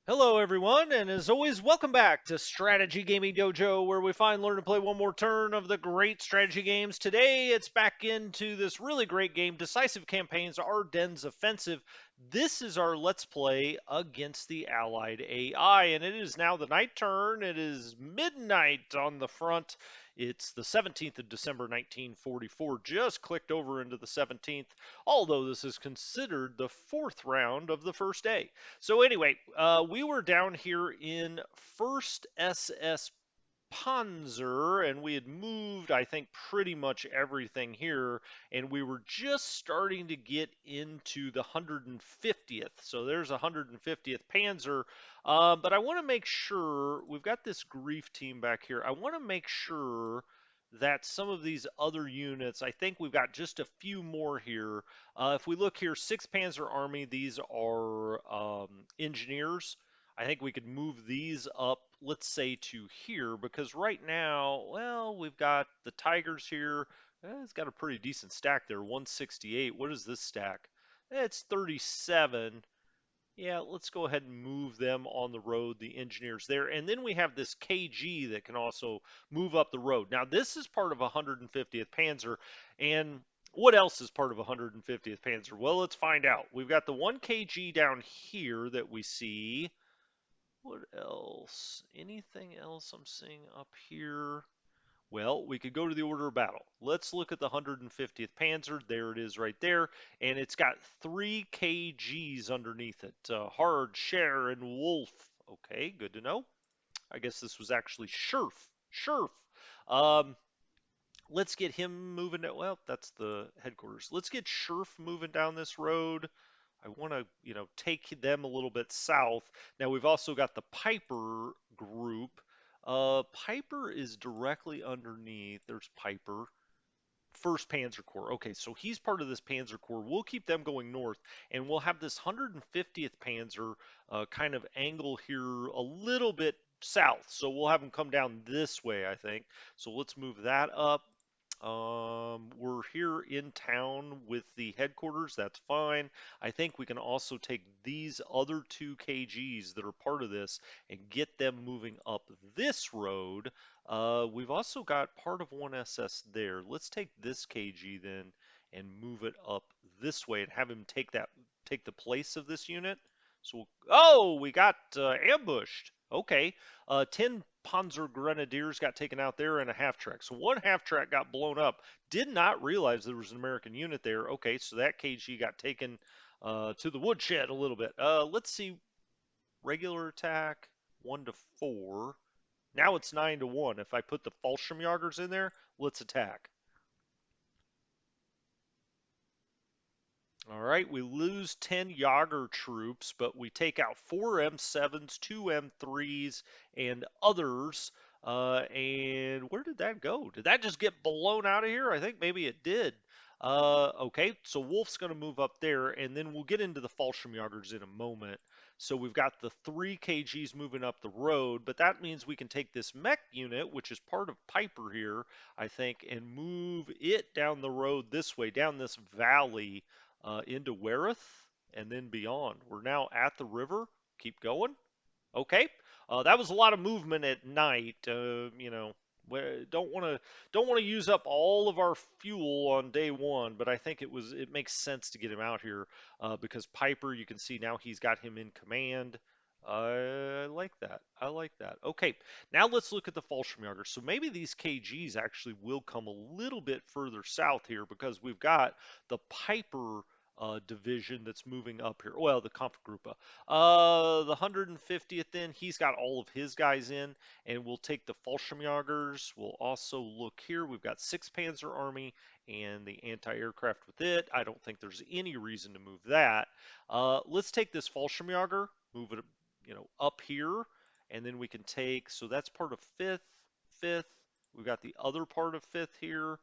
Hello, everyone, and as always, welcome back to Strategy Gaming Dojo, where we find, learn, and play one more turn of the great strategy games. Today, it's back into this really great game, Decisive Campaigns, Ardennes Offensive. This is our Let's Play against the Allied AI, and it is now the night turn. It is midnight on the front. It's the 17th of December, 1944. Just clicked over into the 17th, although this is considered the fourth round of the first day. So anyway, we were down here in First SS Panzer, and we had moved, I think, pretty much everything here, and we were just starting to get into the 150th. So there's 150th Panzer, but I want to make sure we've got this grief team back here. I want to make sure that some of these other units, I think we've got just a few more here. If we look here, 6th Panzer Army, these are engineers. I think we could move these up, let's say, to here, because right now, well, we've got the Tigers here. It's got a pretty decent stack there, 168. What is this stack? It's 37. Yeah, let's go ahead and move them on the road, the engineers there. And then we have this KG that can also move up the road. Now, this is part of 150th Panzer. And what else is part of 150th Panzer? Well, let's find out. We've got the 1 KG down here that we see. What else? Anything else I'm seeing up here? Well, we could go to the order of battle. Let's look at the 150th Panzer. There it is right there. And it's got 3 KGs underneath it. Hard, Share, and Wolf. Okay, good to know. I guess this was actually Scherf. Scherf. Um, let's get him moving. Well, that's the headquarters. Let's get Scherf moving down this road. I want to, take them a little bit south. Now we've also got the Piper group. Piper is directly underneath. There's Piper. First Panzer Corps. Okay, so he's part of this Panzer Corps. We'll keep them going north, and we'll have this 150th Panzer kind of angle here a little bit south. So we'll have them come down this way, I think. So let's move that up. We're here in town with the headquarters. That's fine. I think we can also take these other 2 KGs that are part of this and get them moving up this road. We've also got part of 1SS there. Let's take this KG then and move it up this way and have him take the place of this unit. So, oh, we got ambushed. Okay, 10 Panzer Grenadiers got taken out there and a half track. So one half track got blown up. Did not realize there was an American unit there. Okay, so that KG got taken to the woodshed a little bit. Let's see, regular attack 1 to 4. Now it's 9 to 1. If I put the Fallschirmjägers in there, let's attack. All right, we lose 10 Jager troops, but we take out 4 M7s, 2 M3s, and others. And where did that go? Did that just get blown out of here? I think maybe it did. Okay, so Wolf's going to move up there, and then we'll get into the Fallschirmjägers in a moment. So we've got the 3 KGs moving up the road, but that means we can take this mech unit, which is part of Piper here, I think, and move it down the road this way, down this valley into Wereth and then beyond. We're now at the river. Keep going. Okay. That was a lot of movement at night. We don't want to use up all of our fuel on day one, but I think it makes sense to get him out here because Piper, you can see now he's got him in command. I like that. I like that. Okay, now let's look at the Fallschirmjäger. So maybe these KGs actually will come a little bit further south here because we've got the Piper division that's moving up here. Well, the Kampfgruppe. The 150th then, he's got all of his guys in, and we'll take the Fallschirmjägers. We'll also look here. We've got 6th Panzer Army and the anti-aircraft with it. I don't think there's any reason to move that. Let's take this Fallschirmjäger, move it, up here, and then we can take, so that's part of 5th, 5th. We've got the other part of 5th here.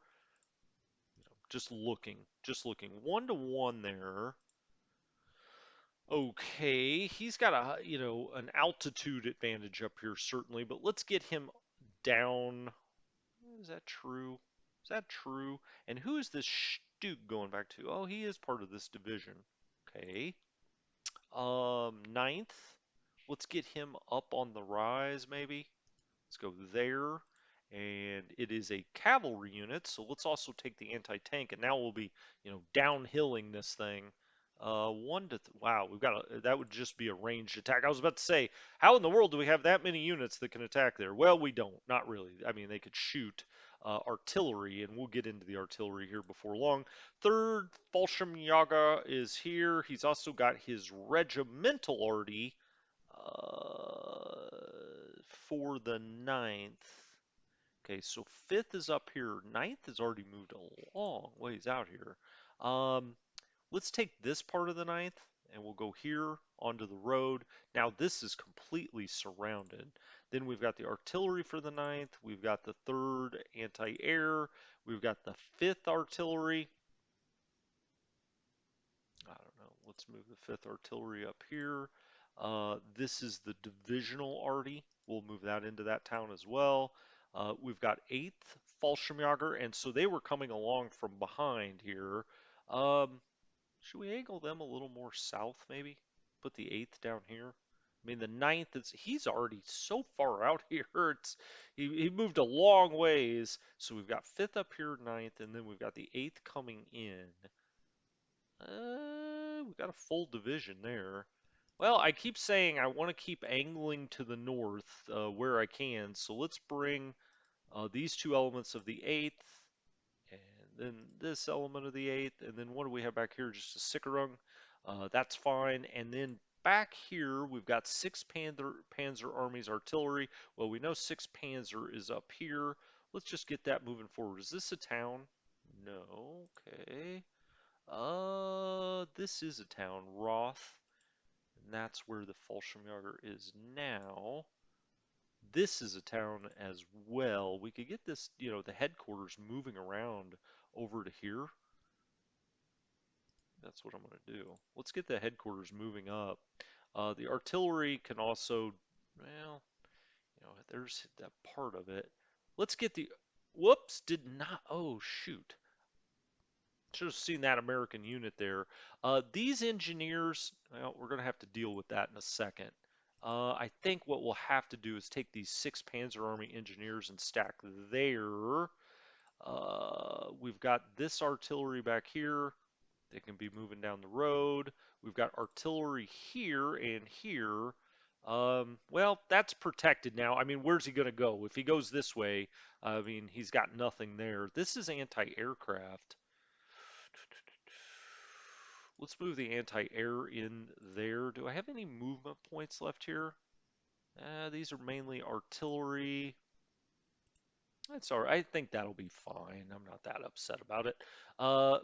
Just looking. 1 to 1 there. Okay, he's got an altitude advantage up here certainly, but let's get him down. Is that true? Is that true? And who is this Stuke going back to? Oh, he is part of this division. Okay. Ninth. Let's get him up on the rise, maybe. Let's go there. And it is a cavalry unit, so let's also take the anti-tank, and now we'll be, downhilling this thing. Wow, that would just be a ranged attack. I was about to say, how in the world do we have that many units that can attack there? Well, we don't, not really. I mean, they could shoot artillery, and we'll get into the artillery here before long. Third, Fallschirmjäger is here. He's also got his regimental arty for the ninth. Okay, so fifth is up here. Ninth has already moved a long ways out here. Um, let's take this part of the ninth and we'll go here onto the road. Now this is completely surrounded. Then we've got the artillery for the ninth. We've got the third anti-air. We've got the fifth artillery. I don't know. Let's move the 5th Artillery up here. This is the divisional arty. We'll move that into that town as well. We've got 8th Fallschirmjäger, and so they were coming along from behind here. Um, should we angle them a little more south, maybe? Put the 8th down here. I mean, the ninth he's already so far out here. He moved a long ways. So we've got 5th up here, ninth, and then we've got the 8th coming in. We got a full division there. Well, I keep saying I want to keep angling to the north where I can, so let's bring these two elements of the 8th, and then this element of the 8th, and then what do we have back here? Just a Sickerung. That's fine. And then back here, we've got 6 Panzer armies artillery. Well, we know 6 Panzer is up here. Let's just get that moving forward. Is this a town? No. Okay. This is a town, Roth, and that's where the Fallschirmjäger is now. This is a town as well. We could get this, the headquarters moving around over to here. That's what I'm going to do. Let's get the headquarters moving up. The artillery can also, well, there's that part of it. Let's get the, whoops, did not, oh, shoot. Should have seen that American unit there. These engineers, well, we're going to have to deal with that in a second. I think what we'll have to do is take these 6 Panzer Army engineers and stack there. We've got this artillery back here. They can be moving down the road. We've got artillery here and here. Well, that's protected now. I mean, where's he going to go? If he goes this way, I mean, he's got nothing there. This is anti-aircraft. Let's move the anti-air in there. Do I have any movement points left here? These are mainly artillery. That's all right. I think that'll be fine. I'm not that upset about it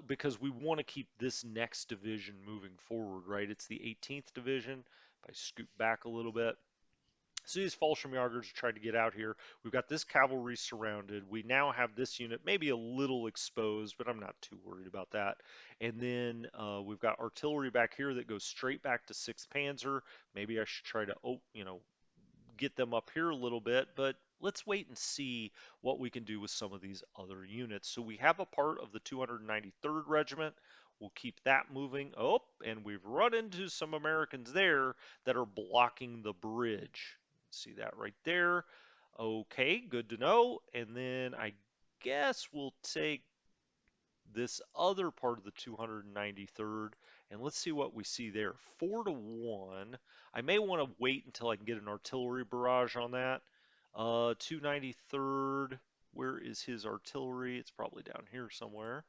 because we want to keep this next division moving forward, right? It's the 18th division. If I scoot back a little bit, so these Fallschirmjägers are trying to get out here. We've got this cavalry surrounded. We now have this unit maybe a little exposed, but I'm not too worried about that. And then we've got artillery back here that goes straight back to 6th Panzer. Maybe I should try to, get them up here a little bit, but let's wait and see what we can do with some of these other units. So we have a part of the 293rd Regiment. We'll keep that moving. Oh, and we've run into some Americans there that are blocking the bridge. See that right there. Okay, good to know. And then I guess we'll take this other part of the 293rd and let's see what we see there. 4-1. I may want to wait until I can get an artillery barrage on that. 293rd, where is his artillery? It's probably down here somewhere.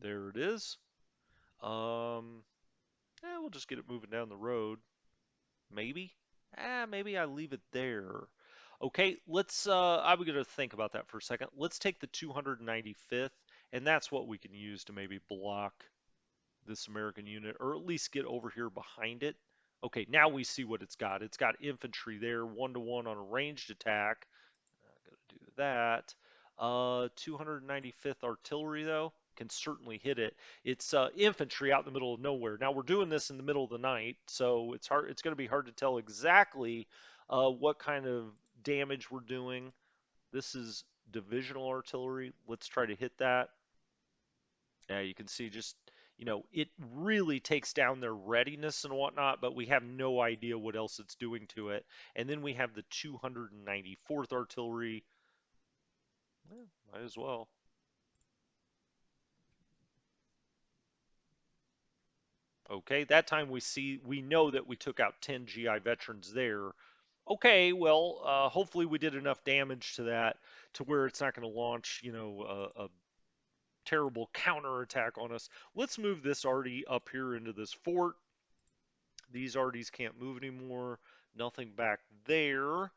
There it is. We'll just get it moving down the road. Maybe. Maybe I leave it there. Okay, I'm going to think about that for a second. Let's take the 295th, and that's what we can use to maybe block this American unit, or at least get over here behind it. Okay, now we see what it's got. It's got infantry there, 1-to-1 on a ranged attack. Not going to do that. 295th artillery, though, can certainly hit it. It's infantry out in the middle of nowhere. Now we're doing this in the middle of the night, so it's hard. It's going to be hard to tell exactly what kind of damage we're doing. This is divisional artillery. Let's try to hit that. Yeah, you can see just it really takes down their readiness and whatnot, but we have no idea what else it's doing to it. And then we have the 294th Artillery. Might as well. Okay, that time we know that we took out 10 GI veterans there. Okay, well, hopefully we did enough damage to that to where it's not going to launch, a terrible counterattack on us. Let's move this arty up here into this fort. These arties can't move anymore. Nothing back there.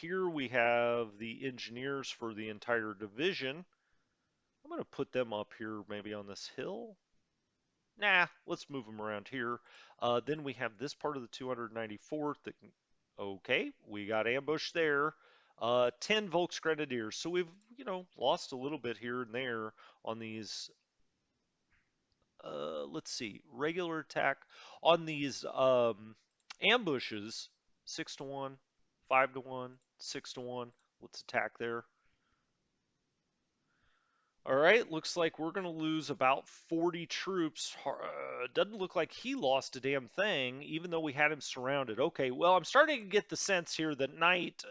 Here we have the engineers for the entire division. I'm going to put them up here maybe on this hill. Nah, let's move them around here. Then we have this part of the 294th that can, okay, we got ambushed there. 10 Volksgrenadiers. So we've, lost a little bit here and there on these. Let's see, regular attack on these ambushes. 6 to 1, 5 to 1, 6 to 1. Let's attack there. All right, looks like we're going to lose about 40 troops. Doesn't look like he lost a damn thing, even though we had him surrounded. Okay, well, I'm starting to get the sense here that night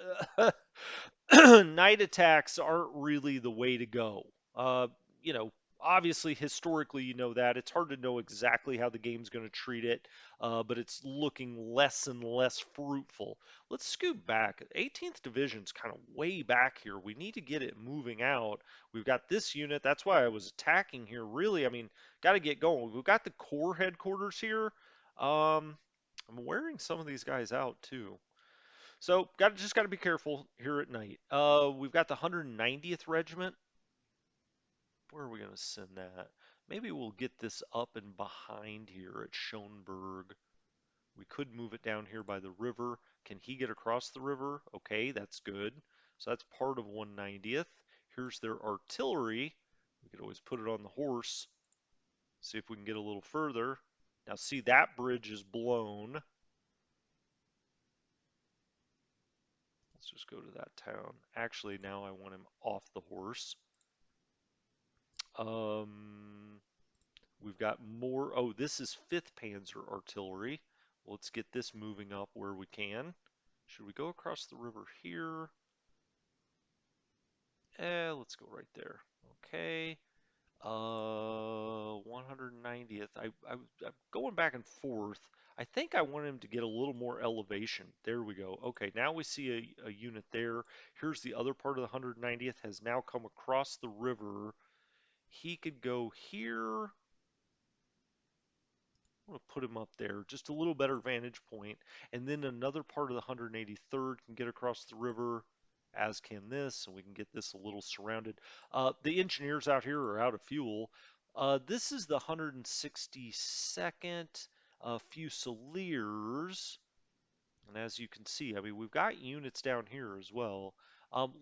attacks aren't really the way to go. Uh, you know, Obviously, historically, you know that. It's hard to know exactly how the game's going to treat it, but it's looking less and less fruitful. Let's scoot back. 18th Division's kind of way back here. We need to get it moving out. We've got this unit. That's why I was attacking here. Really, I mean, got to get going. We've got the Corps headquarters here. I'm wearing some of these guys out too. So got to be careful here at night. We've got the 190th Regiment. Where are we going to send that? Maybe we'll get this up and behind here at Schoenberg. We could move it down here by the river. Can he get across the river? Okay, that's good. So that's part of 190th. Here's their artillery. We could always put it on the horse. See if we can get a little further. Now see, that bridge is blown. Let's just go to that town. Actually, now I want him off the horse. Um, we've got more. Oh, this is 5th Panzer artillery. Let's get this moving up where we can. Should we go across the river here? Let's go right there. Okay. 190th. I'm going back and forth. I think I want him to get a little more elevation. There we go. Okay, now we see a unit there. Here's the other part of the 190th has now come across the river. He could go here. I'm going to put him up there, just a little better vantage point. And then another part of the 183rd can get across the river, as can this, and we can get this a little surrounded. The engineers out here are out of fuel. This is the 162nd Fusiliers. And as you can see, I mean, we've got units down here as well.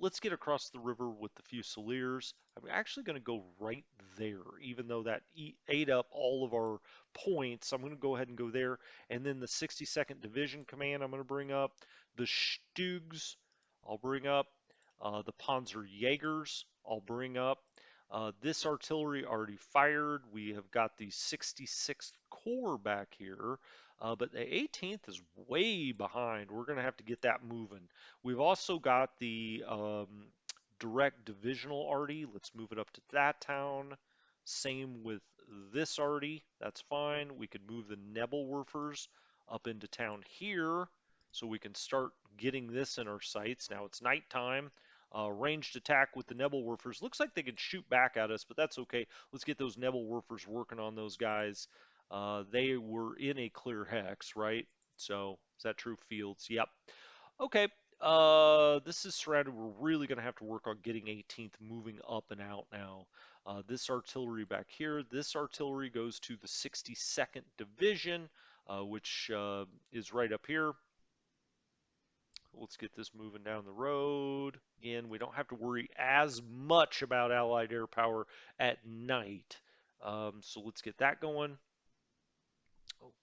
Let's get across the river with the Fusiliers. I'm actually going to go right there, even though that ate up all of our points. I'm going to go ahead and go there. And then the 62nd Division Command I'm going to bring up. The Stugs I'll bring up. The Panzer Jaegers I'll bring up. This artillery already fired. We have got the 66th Corps back here. But the 18th is way behind. We're going to have to get that moving. We've also got the direct divisional arty. Let's move it up to that town. Same with this arty. That's fine. We could move the Nebelwerfers up into town here so we can start getting this in our sights. Now it's nighttime. Ranged attack with the Nebelwerfers. Looks like they can shoot back at us, but that's okay. Let's get those Nebelwerfers working on those guys. They were in a clear hex, right? So is that true? Fields? Yep. Okay. This is surrounded. We're really going to have to work on getting 18th moving up and out now. This artillery back here. This artillery goes to the 62nd Division, which is right up here. Let's get this moving down the road. Again, we don't have to worry as much about Allied air power at night. So let's get that going.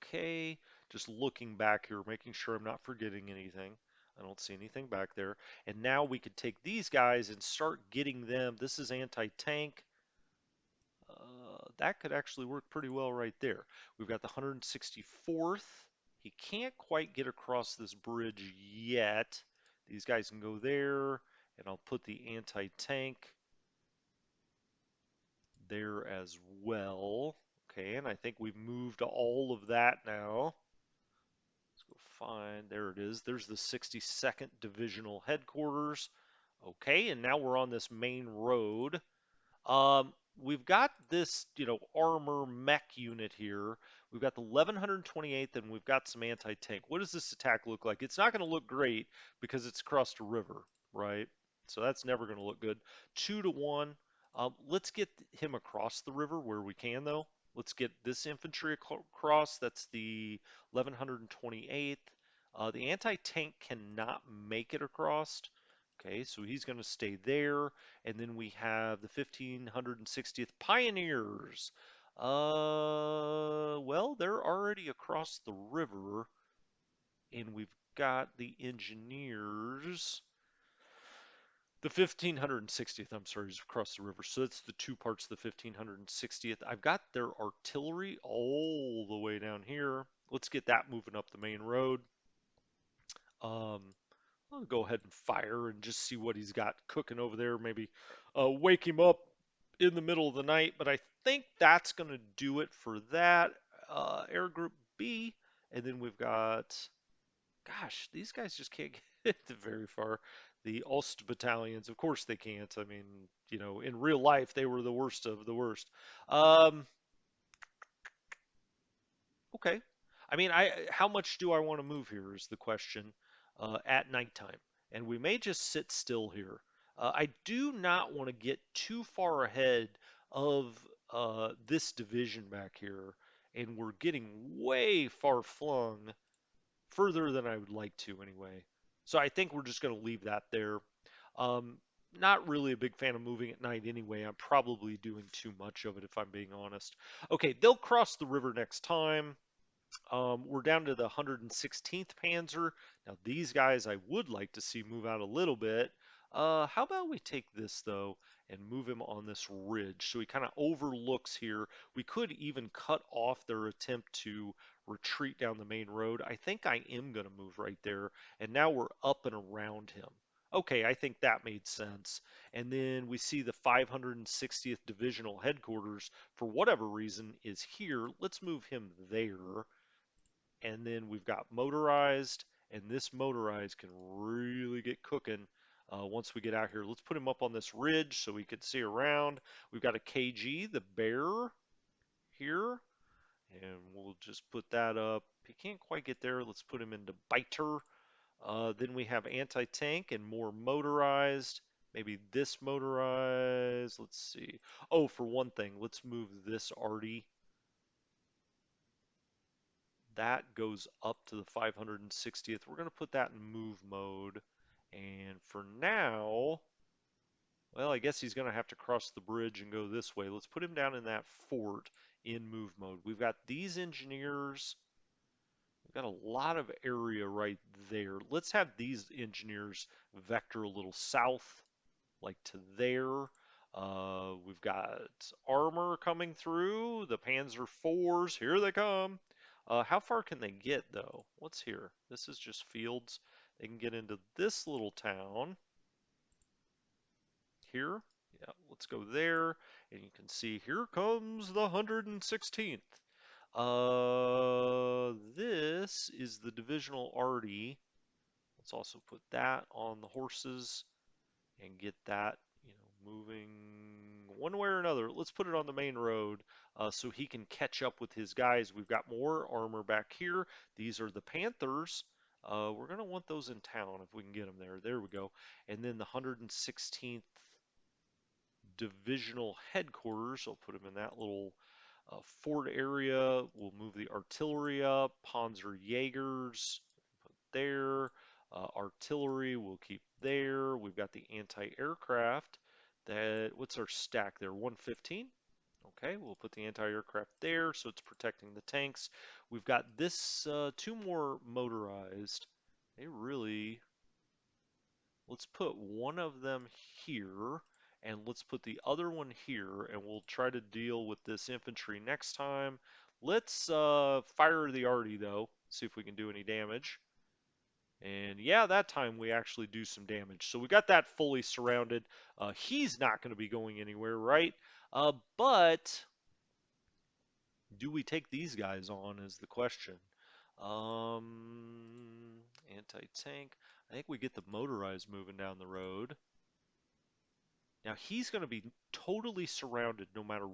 Okay, just looking back here, making sure I'm not forgetting anything. I don't see anything back there. And now we could take these guys and start getting them. This is anti-tank. That could actually work pretty well right there. We've got the 164th. He can't quite get across this bridge yet. These guys can go there, and I'll put the anti-tank there as well. Okay, and I think we've moved all of that now. Let's go find, there it is. There's the 62nd Divisional Headquarters. Okay, and now we're on this main road. We've got this, armor mech unit here. We've got the 1128th and we've got some anti-tank. What does this attack look like? It's not going to look great because it's across a river, right? So that's never going to look good. 2-1. Let's get him across the river where we can, though. Let's get this infantry across. That's the 1128th. The anti-tank cannot make it across. Okay, so he's going to stay there. And then we have the 1560th Pioneers. Well, they're already across the river. And we've got the engineers. The 1560th, I'm sorry, is across the river. So that's the two parts of the 1560th. I've got their artillery all the way down here. Let's get that moving up the main road. Um, I'll go ahead and fire and just see what he's got cooking over there. Maybe wake him up in the middle of the night. But I think that's going to do it for that. Air Group B. And then we've got, gosh, these guys just can't get very far. The Ulst battalions, of course they can't. I mean, in real life, they were the worst of the worst. Um, Okay. I mean, how much do I want to move here is the question at nighttime. And we may just sit still here. I do not want to get too far ahead of this division back here. And we're getting way far flung, further than I would like to anyway. So I think we're just going to leave that there. Um, Not really a big fan of moving at night anyway. I'm probably doing too much of it if I'm being honest. Okay, they'll cross the river next time. We're down to the 116th Panzer. Now, these guys I would like to see move out a little bit. How about we take this, though, and move him on this ridge so he kind of overlooks here. We could even cut off their attempt to retreat down the main road. I think I am going to move right there, and now we're up and around him. Okay, I think that made sense. And then we see the 560th Divisional Headquarters, for whatever reason, is here. Let's move him there. And then we've got motorized, and this motorized can really get cooking once we get out here. Let's put him up on this ridge so we can see around. We've got a KG, the bear here, and we'll just put that up. He can't quite get there. Let's put him into biter. Then we have anti-tank and more motorized. Maybe this motorized. Let's see. Oh, for one thing, let's move this arty. That goes up to the 560th. We're going to put that in move mode. And for now, well, I guess he's going to have to cross the bridge and go this way. Let's put him down in that fort in move mode. We've got these engineers. We've got a lot of area right there. Let's have these engineers vector a little south, like to there. We've got armor coming through. The Panzer IVs, here they come. How far can they get though? What's here? This is just fields. They can get into this little town here. Yeah, let's go there. And you can see here comes the 116th. This is the divisional arty. Let's also put that on the horses and get that, moving one way or another. Let's put it on the main road so he can catch up with his guys. We've got more armor back here. These are the Panthers. We're going to want those in town if we can get them there. There we go. And then the 116th Divisional Headquarters. I'll put them in that little fort area. We'll move the artillery up. Panzer Jaegers there. Artillery we'll keep there. We've got the anti-aircraft. What's our stack there? 115. Okay, we'll put the anti-aircraft there so it's protecting the tanks. We've got this two more motorized. They really, let's put one of them here, And let's put the other one here, and we'll try to deal with this infantry next time. Let's fire the arty, though, see if we can do any damage. And yeah, that time we actually do some damage. So we got that fully surrounded. He's not going to be going anywhere, right? But do we take these guys on is the question. Anti-tank. I think we get the motorized moving down the road. Now he's going to be totally surrounded no matter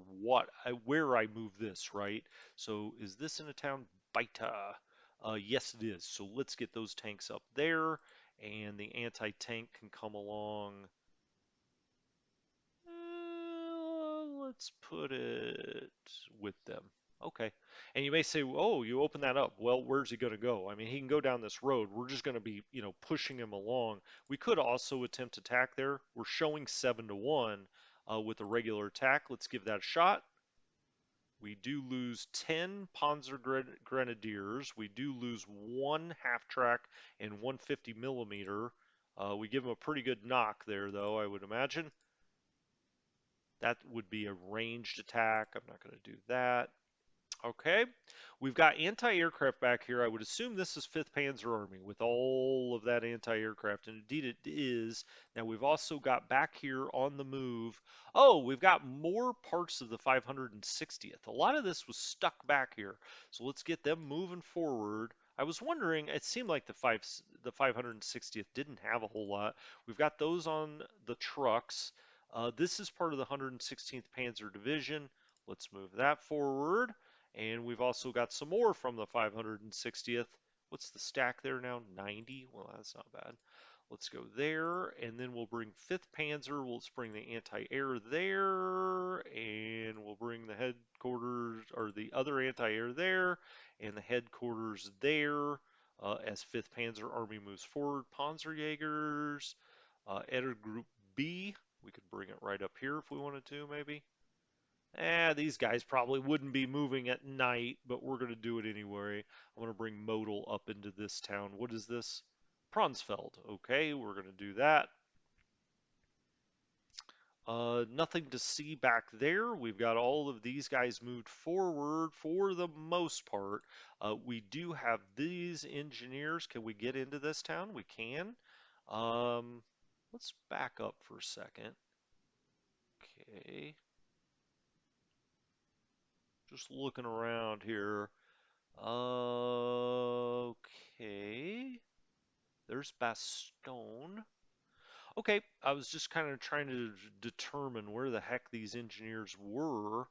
where I move this, right? So is this in a town? Baita. Yes, it is. So let's get those tanks up there, and the anti-tank can come along. Let's put it with them. Okay. And you may say, oh, you open that up. Well, where's he going to go? I mean, he can go down this road. We're just going to be, pushing him along. We could also attempt attack there. We're showing 7-1 with a regular attack. Let's give that a shot. We do lose 10 Panzer Grenadiers. We do lose one half track and 150 millimeter. We give him a pretty good knock there, though, I would imagine. That would be a ranged attack. I'm not going to do that. Okay, we've got anti-aircraft back here. I would assume this is 5th Panzer Army with all of that anti-aircraft, and indeed it is. Now we've also got back here on the move. Oh, we've got more parts of the 560th. A lot of this was stuck back here, so let's get them moving forward. I was wondering, it seemed like the 560th didn't have a whole lot. We've got those on the trucks. This is part of the 116th Panzer Division. Let's move that forward. And we've also got some more from the 560th. What's the stack there now? 90? Well, that's not bad. Let's go there, and then we'll bring 5th Panzer. Let's bring the anti-air there, and we'll bring the headquarters, or the other anti-air there, and the headquarters there, as 5th Panzer Army moves forward. Panzerjägers, Eder Group B. We could bring it right up here if we wanted to, maybe. These guys probably wouldn't be moving at night, but we're going to do it anyway. I'm going to bring Modal up into this town. What is this? Pronsfeld. Okay, we're going to do that. Nothing to see back there. We've got all of these guys moved forward for the most part. We do have these engineers. Can we get into this town? We can. Let's back up for a second. Okay. Just looking around here. Okay. There's Bastogne. Okay, I was just kind of trying to determine where the heck these engineers were.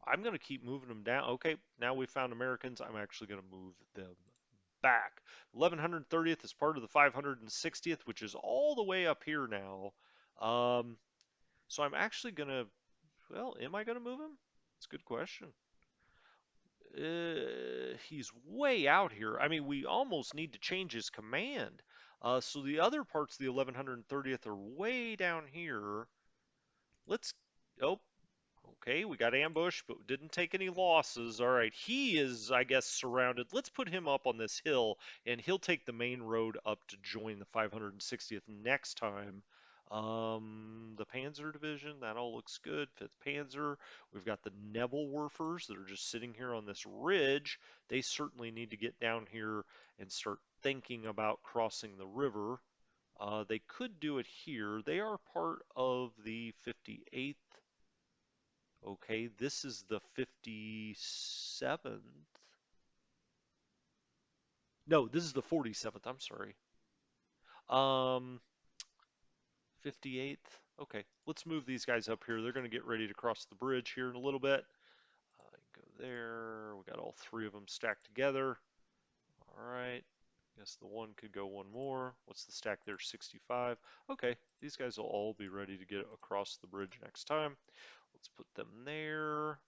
I'm going to keep moving them down. Okay, now we found Americans. I'm actually going to move them back. 1130th is part of the 560th, which is all the way up here now. So I'm actually going to, well, am I going to move him? That's a good question. He's way out here. I mean, we almost need to change his command. So the other parts of the 1130th are way down here. Let's, oh, okay, we got ambushed, but didn't take any losses. All right, he is, I guess, surrounded. Let's put him up on this hill, and he'll take the main road up to join the 560th next time. The Panzer Division, that all looks good. 5th Panzer. We've got the Nebelwerfers that are just sitting here on this ridge. They certainly need to get down here and start thinking about crossing the river. They could do it here. They are part of the 58th. Okay, this is the 57th. No, this is the 47th. I'm sorry. Um, 58th. Okay, let's move these guys up here. They're going to get ready to cross the bridge here in a little bit. Go there. We got all three of them stacked together. All right. Guess the one could go one more. What's the stack there? 65. Okay, these guys will all be ready to get across the bridge next time. Let's put them there.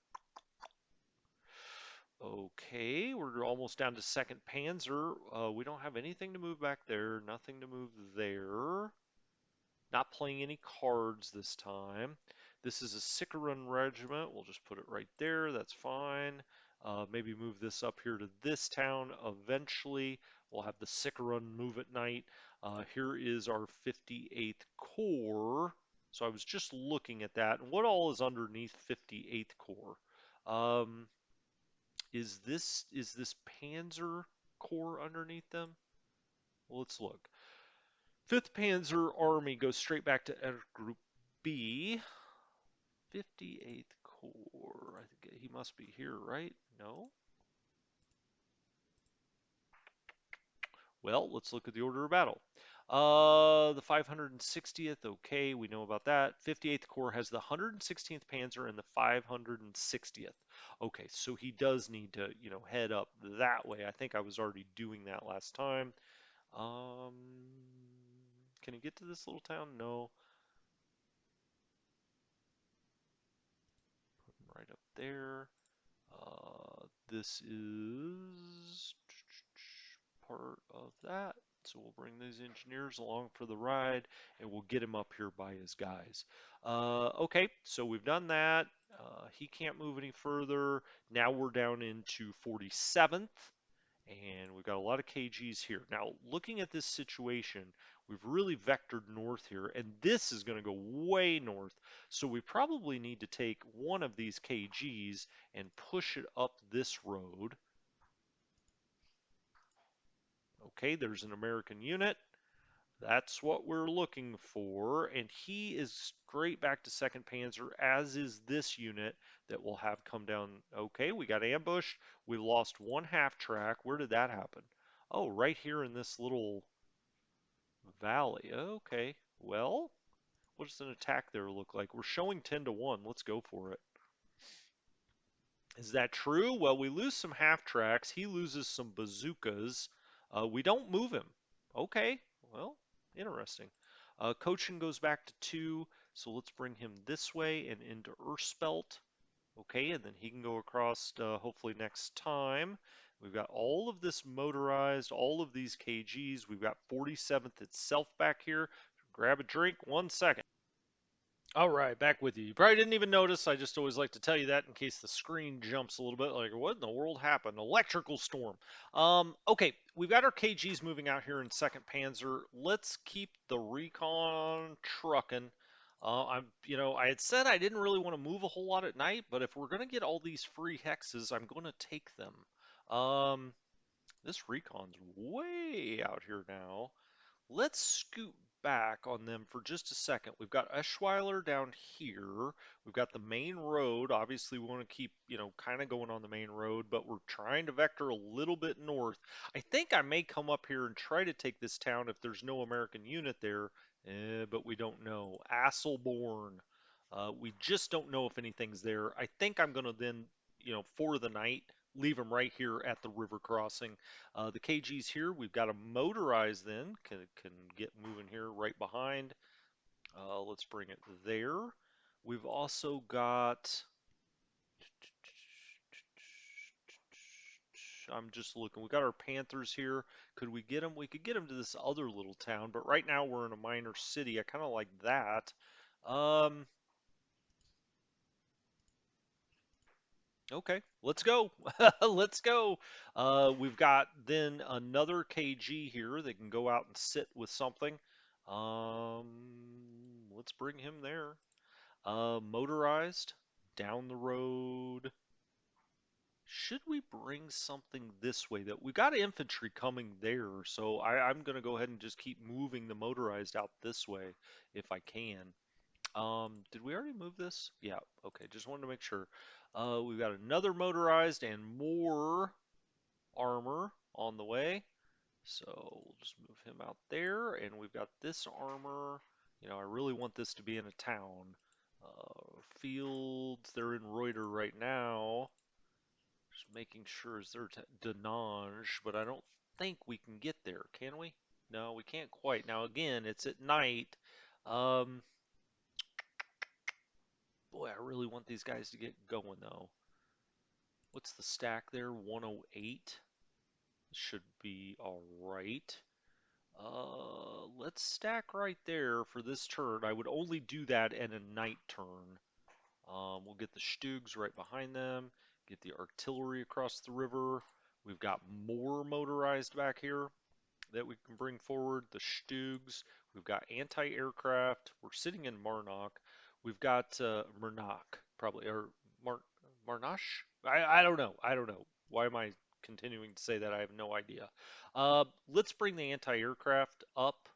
Okay, we're almost down to 2nd Panzer. We don't have anything to move back there, nothing to move there. Not playing any cards this time. This is a Sicaran regiment. We'll just put it right there. That's fine. Maybe move this up here to this town eventually. We'll have the Sicaran move at night. Here is our 58th Corps. So I was just looking at that. And what all is underneath 58th Corps? Um, is this Panzer Corps underneath them? Well, let's look. 5th Panzer Army goes straight back to Group B. 58th Corps. I think he must be here, right? No? Well, let's look at the order of battle. The 560th, okay, we know about that. 58th Corps has the 116th Panzer and the 560th. Okay, so he does need to, head up that way. I think I was already doing that last time. Um, can he get to this little town? No. Put him right up there. This is part of that. So we'll bring these engineers along for the ride and we'll get him up here by his guys. Okay, so we've done that. He can't move any further. Now we're down into 47th and we've got a lot of KGs here. Now, looking at this situation, we've really vectored north here, and this is going to go way north. So we probably need to take one of these KGs and push it up this road. Okay, there's an American unit. That's what we're looking for, and he is straight back to 2nd Panzer, as is this unit that we'll have come down. Okay, we got ambushed. We lost one half track. Where did that happen? Oh, right here in this little valley. Okay, well, what does an attack there look like? We're showing 10 to 1. Let's go for it. Is that true? Well, we lose some half tracks. He loses some bazookas. We don't move him. Okay, well, interesting. Coaching goes back to 2, so let's bring him this way and into Urspelt. Okay, and then he can go across hopefully next time. We've got all of this motorized, all of these KGs. We've got 47th itself back here. Grab a drink, 1 second. All right, back with you. You probably didn't even notice. I just always like to tell you that in case the screen jumps a little bit. Like, what in the world happened? Electrical storm. Okay, we've got our KGs moving out here in 2nd Panzer. Let's keep the recon trucking. I had said I didn't really want to move a whole lot at night, but if we're gonna get all these free hexes, I'm gonna take them. This recon's way out here now. Let's scoot back on them for just a second. We've got Eschweiler down here. We've got the main road. Obviously, we want to keep, kind of going on the main road, but we're trying to vector a little bit north. I think I may come up here and try to take this town if there's no American unit there, but we don't know. Asselborn. We just don't know if anything's there. I think I'm going to then, for the night, leave them right here at the river crossing. The KG's here. We've got a motorized then. Can get moving here right behind. Let's bring it there. We've also got. I'm just looking. We got our Panthers here. Could we get them? We could get them to this other little town, but right now we're in a minor city. I kind of like that. Um, Okay, let's go. Let's go. We've got then another KG here that can go out and sit with something. Um, let's bring him there. Motorized, down the road. Should we bring something this way? That we got infantry coming there, so I'm gonna go ahead and just keep moving the motorized out this way if I can. Did we already move this? Yeah, okay, just wanted to make sure. We've got another motorized and more armor on the way. So we'll just move him out there, and we've got this armor. I really want this to be in a town. Fields, they're in Reuter right now. Just making sure is there Denange, but I don't think we can get there, can we? No, we can't quite. Now again, it's at night. Um, Boy, I really want these guys to get going though. What's the stack there? 108. Should be all right. Let's stack right there for this turn. I would only do that in a night turn. We'll get the Stugs right behind them. Get the artillery across the river. We've got more motorized back here that we can bring forward. The Stugs. We've got anti-aircraft. We're sitting in Marnock. We've got Murnock, probably, or Mar Marnash? I don't know. I don't know. Why am I continuing to say that? I have no idea. Let's bring the anti-aircraft up.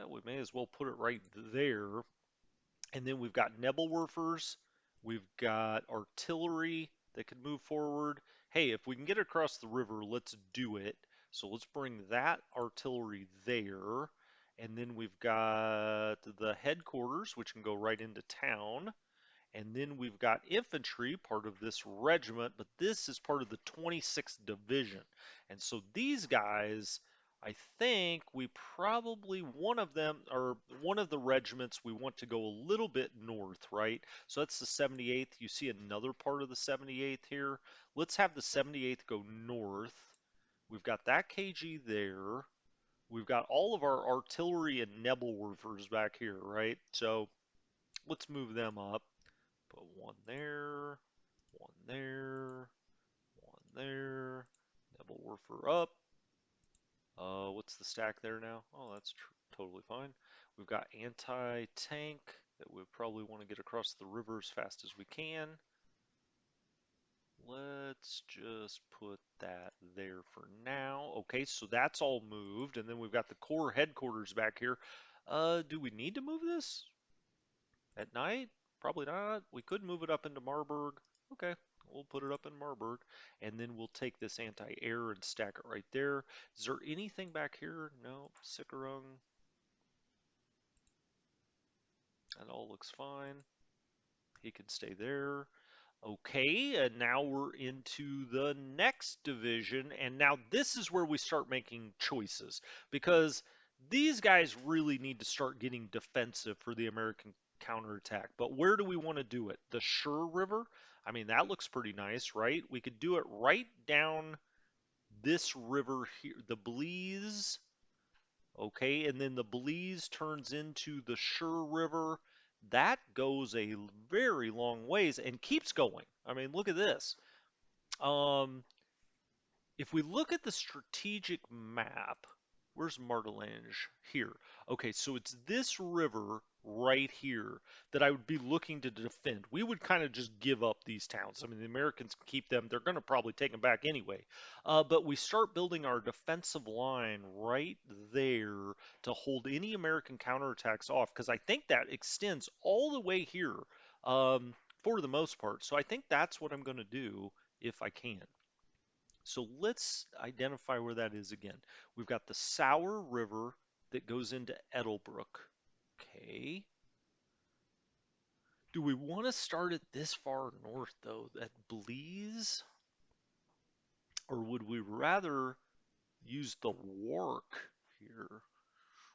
We may as well put it right there. And then we've got Nebelwerfers. We've got artillery that can move forward. Hey, if we can get across the river, let's do it. So let's bring that artillery there. And then we've got the headquarters, which can go right into town. And then we've got infantry, part of this regiment, but this is part of the 26th Division. And so these guys, I think we probably, one of them, or one of the regiments, we want to go a little bit north, right? So that's the 78th. You see another part of the 78th here. Let's have the 78th go north. We've got that KG there. We've got all of our artillery and Nebelwerfers back here, right? So let's move them up. Put one there, one there, one there. Nebelwerfer up. What's the stack there now? Oh, that's totally fine. We've got anti-tank that we probably want to get across the river as fast as we can. Let's just put that there for now. Okay, so that's all moved, and then we've got the core headquarters back here. Do we need to move this? At night? Probably not. We could move it up into Marburg. Okay, we'll put it up in Marburg. And then we'll take this anti-air and stack it right there. Is there anything back here? No. Sickerung. That all looks fine. He can stay there. Okay, and now we're into the next division, and now this is where we start making choices because these guys really need to start getting defensive for the American counterattack. But where do we want to do it? The Shur River? I mean, that looks pretty nice, right? We could do it right down this river here, the Bleeze. Okay, and then the Bleeze turns into the Shur River. That goes a very long ways and keeps going. I mean, look at this. Um, if we look at the strategic map, where's Martelange? Here. Okay, so it's this river right here that I would be looking to defend. We would kind of just give up these towns. I mean, the Americans can keep them. They're going to probably take them back anyway. But we start building our defensive line right there to hold any American counterattacks off, because I think that extends all the way here for the most part. So I think that's what I'm going to do if I can. So let's identify where that is again. We've got the Sour River that goes into Edelbrook. Okay. Do we want to start it this far north, though, at Bleeze? Or would we rather use the Wark here?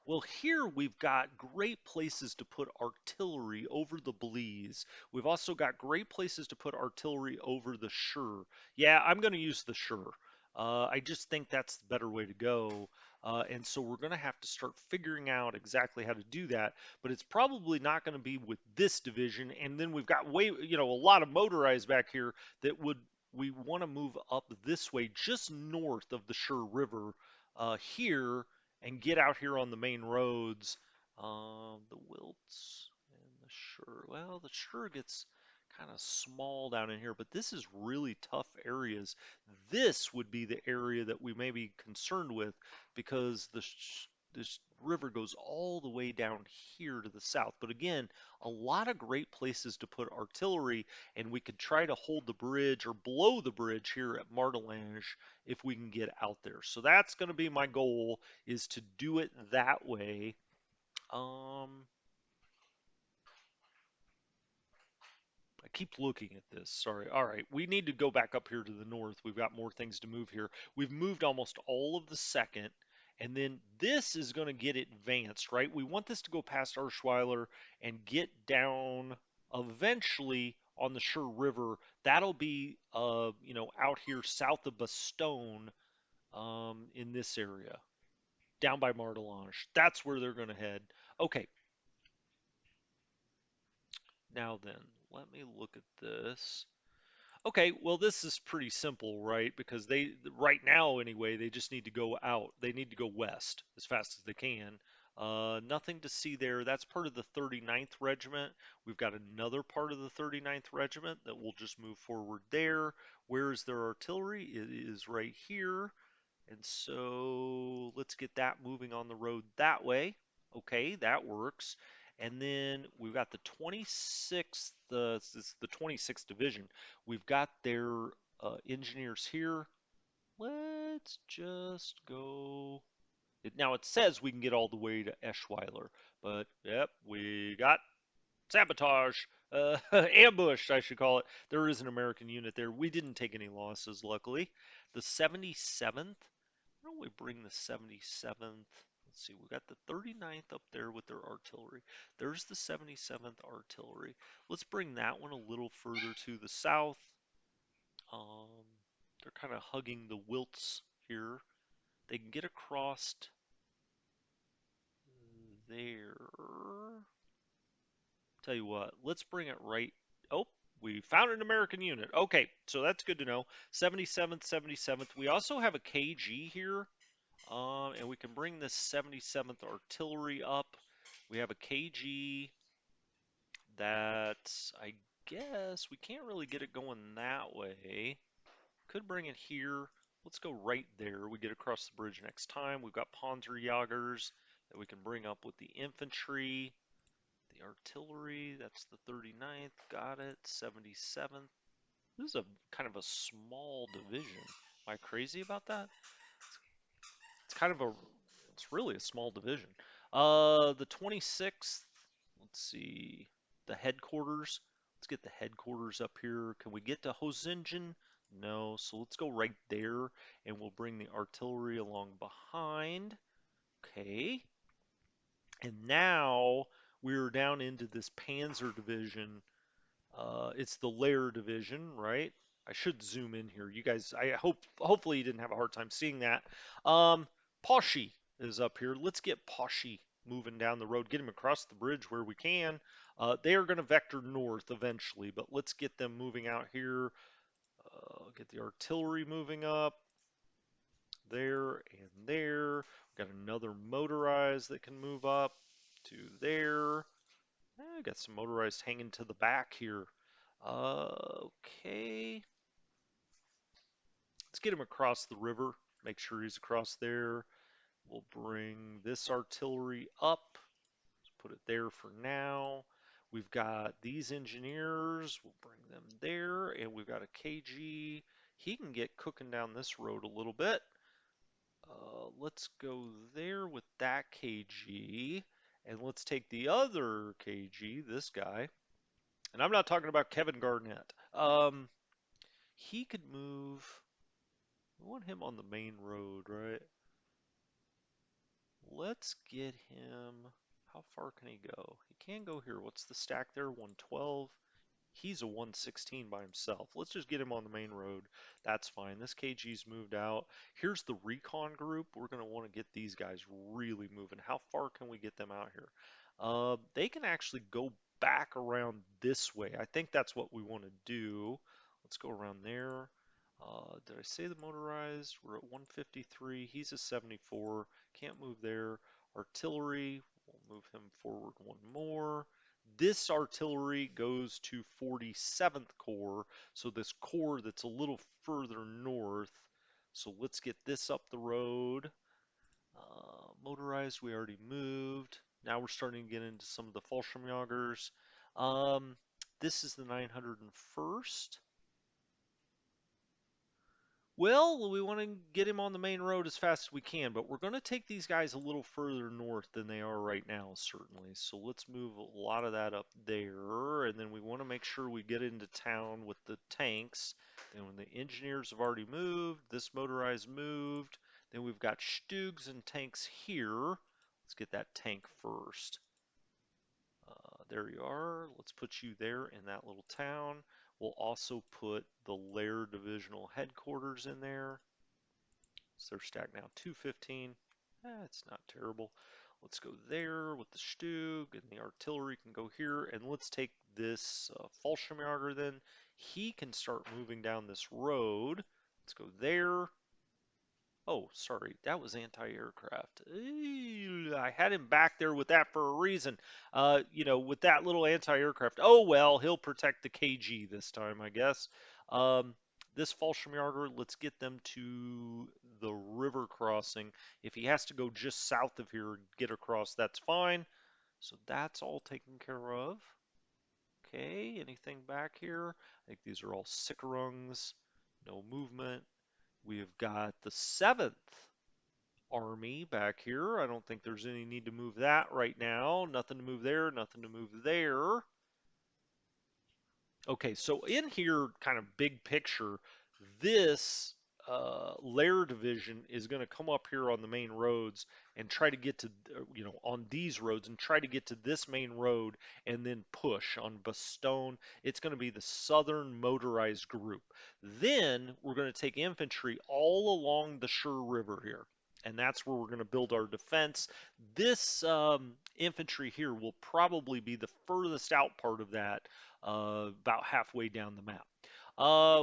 Well, here we've got great places to put artillery over the Bleeze. We've also got great places to put artillery over the Shur. Yeah, I'm going to use the Shur. I just think that's the better way to go. And so we're going to have to start figuring out exactly how to do that. But it's probably not going to be with this division. And then we've got a lot of motorized back here that we want to move up this way, just north of the Shur River here and get out here on the main roads. The Wilts and the Shur. Well, the Shur gets kind of small down in here, but this is really tough areas. This would be the area that we may be concerned with because this river goes all the way down here to the south. But again, a lot of great places to put artillery, and we could try to hold the bridge or blow the bridge here at Martelange if we can get out there. So that's going to be my goal, is to do it that way. I keep looking at this. Sorry. All right. We need to go back up here to the north. We've got more things to move here. We've moved almost all of the second. And then this is going to get advanced, right? We want this to go past Arschweiler and get down eventually on the Shur River. That'll be, out here south of Bastogne, in this area, down by Martelange. That's where they're going to head. Okay. Now then, let me look at this. Okay, well, this is pretty simple, right? Because right now anyway, they just need to go out. They need to go west as fast as they can. Nothing to see there. That's part of the 39th Regiment. We've got another part of the 39th Regiment that will just move forward there. Where is their artillery? It is right here. And so let's get that moving on the road that way. Okay, that works. And then we've got the 26th, this is the 26th Division. We've got their engineers here. Let's just go. Now it says we can get all the way to Eschweiler, but yep, we got sabotage, ambush, I should call it. There is an American unit there. We didn't take any losses, luckily. The 77th, why don't we bring the 77th? Let's see, we got the 39th up there with their artillery. There's the 77th artillery. Let's bring that one a little further to the south. Um, they're kind of hugging the Wilts here. They can get across there. Tell you what, let's bring it right. Oh, we found an American unit. Okay, so that's good to know. 77th, 77th. We also have a KG here, and we can bring this 77th artillery up. We have a KG that I guess we can't really get it going that way. Could bring it here. Let's go right there. We get across the bridge next time. We've got Panzerjägers that we can bring up with the infantry. The artillery, that's the 39th, got it. 77th. This is a kind of a small division. Am I crazy about that? It's kind of a, it's really a small division. The 26th, let's see, the headquarters. Let's get the headquarters up here. Can we get to Hosingen? No, so let's go right there and we'll bring the artillery along behind. Okay. And now we're down into this Panzer division. It's the Lair division, right? I should zoom in here. You guys, hopefully you didn't have a hard time seeing that. Poshy is up here. Let's get Poshy moving down the road. Get him across the bridge where we can. They are going to vector north eventually, but let's get them moving out here. Get the artillery moving up there and there. We've got another motorized that can move up to there. Got some motorized hanging to the back here. Okay. Let's get him across the river. Make sure he's across there. We'll bring this artillery up. Let's put it there for now. We've got these engineers. We'll bring them there. And we've got a KG. He can get cooking down this road a little bit. Let's go there with that KG. And let's take the other KG, this guy. And I'm not talking about Kevin Garnett. He could move. We want him on the main road, right? Let's get him. How far can he go? He can go here. What's the stack there? 112. He's a 116 by himself. Let's just get him on the main road. That's fine. This KG's moved out. Here's the recon group. We're going to want to get these guys really moving. How far can we get them out here? They can actually go back around this way. I think that's what we want to do. Let's go around there. Did I say the motorized? We're at 153. He's a 74. Can't move there. Artillery. We'll move him forward one more. This artillery goes to 47th Corps, so this corps that's a little further north. So let's get this up the road. Motorized, we already moved. Now we're starting to get into some of the Fallschirmjägers. This is the 901st. Well, we want to get him on the main road as fast as we can, but we're going to take these guys a little further north than they are right now, certainly. So let's move a lot of that up there, and then we want to make sure we get into town with the tanks. Then when the engineers have already moved, this motorized moved, then we've got Stugs and tanks here. Let's get that tank first. There you are. Let's put you there in that little town. We'll also put the Lair Divisional Headquarters in there. So they're stacked now 215. It's not terrible. Let's go there with the Stug, and the artillery can go here. And let's take this Fallschirmjäger then. He can start moving down this road. Let's go there. Oh, sorry, that was anti-aircraft. I had him back there with that for a reason. With that little anti-aircraft. Oh well, he'll protect the KG this time, I guess. Um, this Fallschirmjäger, let's get them to the river crossing. If he has to go just south of here, get across, that's fine. So that's all taken care of. Okay, anything back here? I think these are all Sickerungs. No movement. We have got the 7th Army back here. I don't think there's any need to move that right now. Nothing to move there, nothing to move there. Okay, so in here, kind of big picture, this lair division is going to come up here on the main roads and try to get to, on these roads and try to get to this main road and then push on Bastogne. It's going to be the southern motorized group. Then we're going to take infantry all along the Shur River here. And that's where we're going to build our defense. This infantry here will probably be the furthest out part of that, about halfway down the map.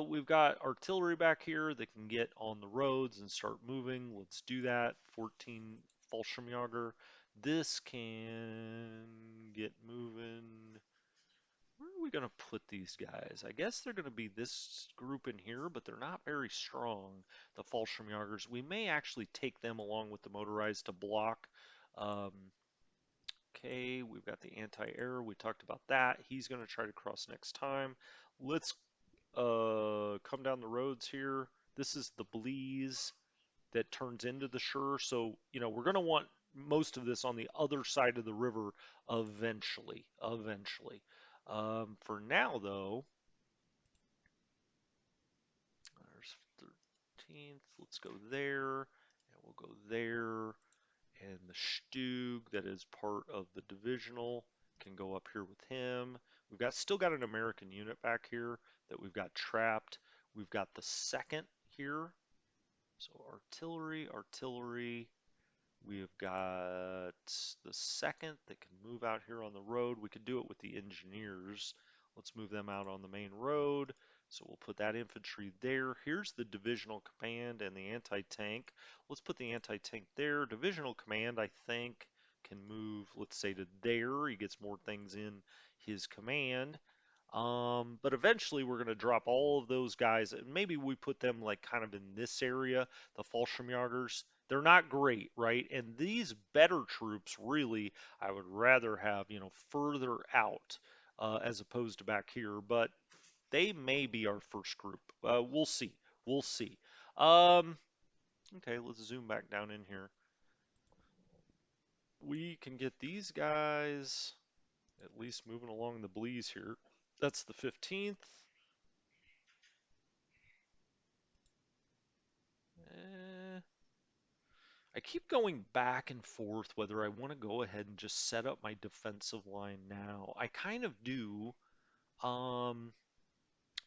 We've got artillery back here that can get on the roads and start moving. Let's do that. 14 Fallschirmjäger. This can get moving. Where are we going to put these guys? I guess they're going to be this group in here, but they're not very strong, the Fallschirmjägers. We may actually take them along with the motorized to block. Um, Okay, we've got the anti-air. We talked about that. He's going to try to cross next time. Let's come down the roads here. This is the Bleeze that turns into the Shur. So, we're going to want most of this on the other side of the river eventually. Eventually. For now, though, there's 13th. Let's go there, and we'll go there. And the Stug that is part of the divisional can go up here with him. We've still got an American unit back here that we've got trapped. We've got the 2nd here. So artillery. We have got the 2nd that can move out here on the road. We could do it with the engineers. Let's move them out on the main road. So we'll put that infantry there. Here's the divisional command and the anti-tank. Let's put the anti-tank there. Divisional command, I think, can move, let's say, to there. He gets more things in his command. But eventually we're going to drop all of those guys, and maybe we put them like kind of in this area, the Fallschirmjägers. They're not great, right? And these better troops, really, I would rather have, further out as opposed to back here. But they may be our first group. We'll see. We'll see. Um, okay, let's zoom back down in here. We can get these guys at least moving along the Bleeze here. That's the 15th. Eh, I keep going back and forth whether I want to go ahead and just set up my defensive line now. I kind of do, um,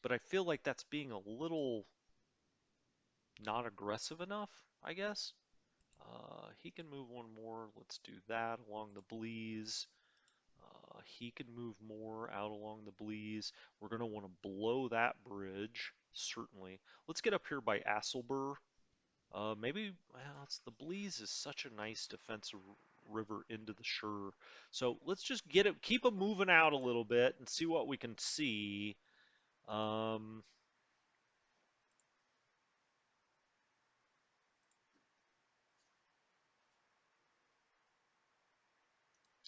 but I feel like that's being a little not aggressive enough, I guess. He can move one more. Let's do that along the Bleeze. He can move more out along the Bleeze. We're going to want to blow that bridge, certainly. Let's get up here by Asselber. Maybe, well, the Bleeze is such a nice defensive river into the Shur. So let's just keep it moving out a little bit and see what we can see. Um,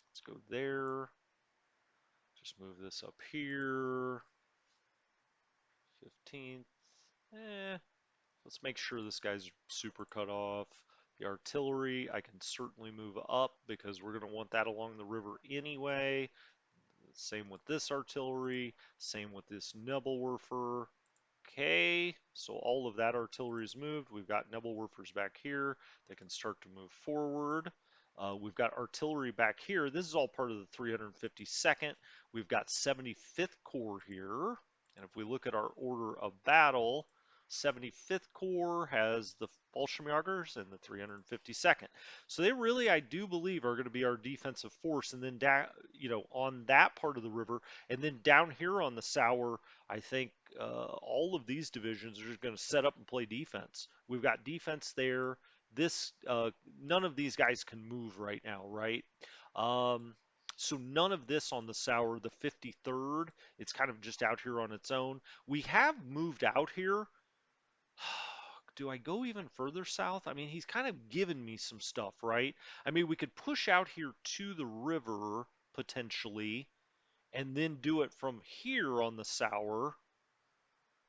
let's go there. Just move this up here. 15th. Let's make sure this guy's super cut off. The artillery, I can certainly move up because we're going to want that along the river anyway. Same with this artillery. Same with this Nebelwerfer. Okay, so all of that artillery is moved. We've got Nebelwerfers back here that can start to move forward. We've got artillery back here. This is all part of the 352nd. We've got 75th Corps here. And if we look at our order of battle, 75th Corps has the Bolshevikers and the 352nd. So they really, I do believe, are going to be our defensive force. And then down, on that part of the river, and then down here on the Sour, I think all of these divisions are just going to set up and play defense. We've got defense there. This none of these guys can move right now, right? Um, so none of this on the Sour, the 53rd, it's kind of just out here on its own. We have moved out here. Do I go even further south? I mean, he's kind of given me some stuff, right? I mean, we could push out here to the river potentially, and then do it from here on the Sour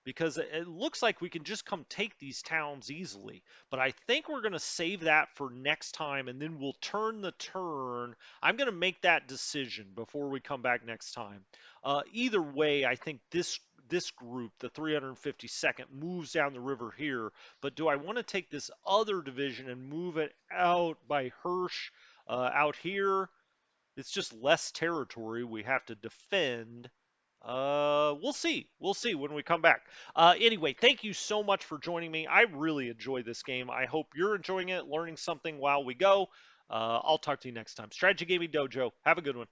because it looks like we can just come take these towns easily. But I think we're going to save that for next time, and then we'll turn the turn. I'm going to make that decision before we come back next time. Either way, I think this group, the 352nd, moves down the river here. But do I want to take this other division and move it out by Hirsch out here? It's just less territory we have to defend. We'll see. We'll see when we come back. Anyway, thank you so much for joining me. I really enjoy this game. I hope you're enjoying it, learning something while we go. I'll talk to you next time. Strategy Gaming Dojo. Have a good one.